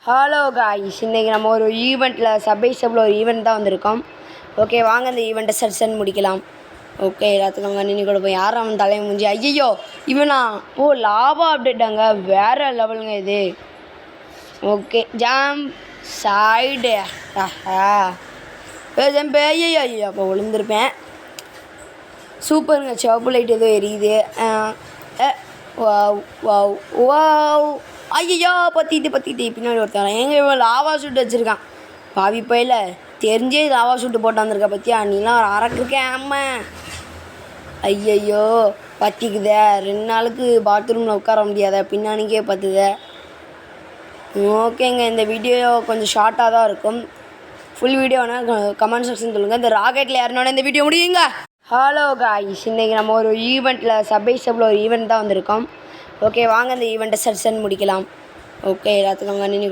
Hello guys, இன்றைக்கி நம்ம ஒரு ஈவெண்ட்டில் சப்ல ஒரு ஈவெண்ட் தான் வந்திருக்கோம். ஓகே, வாங்க இந்த ஈவெண்ட்டை செஷன் முடிக்கலாம். ஓகே, எல்லாத்துக்கும் கண்ணினி கொடுப்போம். யார் அவன் தலையை முடிஞ்சு ஐயோ இவனா? ஓ, லாவா அப்டேட்டாங்க, வேறு லெவலுங்க இது. ஓகே, ஜாம் சைடு ஜம்பு. ஐயோ ஐயோ, அப்போ விழுந்திருப்பேன். சூப்பருங்க, சிவப்பு லைட் ஏதோ எரியுது. Wow wow. ஐயோ, பற்றிட்டு பின்னாடி ஒருத்தன் எங்கே இவன் லாவா ஷூட் வச்சுருக்கான். பாவி பையில தெரிஞ்சே லாவா ஷூட்டு போட்டு வந்திருக்க பற்றியா? நீலாம் அரக்கிருக்கேன் அம்மா. ஐயையோ, பற்றிக்குதே. 2 நாளுக்கு பாத்ரூமில் உட்கார முடியாத, பின்னாடிக்கே பற்றுத. ஓகேங்க, இந்த வீடியோ கொஞ்சம் ஷார்ட்டாக தான் இருக்கும். ஃபுல் வீடியோ வேணால் கமெண்ட் செக்ஷன் சொல்லுங்கள். இந்த ராக்கெட்டில் ஏறினோடனே இந்த வீடியோ முடியுங்க. ஹலோ காய்ஸ், இன்றைக்கி நம்ம ஒரு ஈவெண்ட்டில் சப்ல ஒரு ஈவெண்ட் தான் வந்திருக்கோம். ஓகே, வாங்க இந்த ஈவெண்ட்டை செஷன் முடிக்கலாம். ஓகே, எல்லாத்துக்கும் கண்ணினி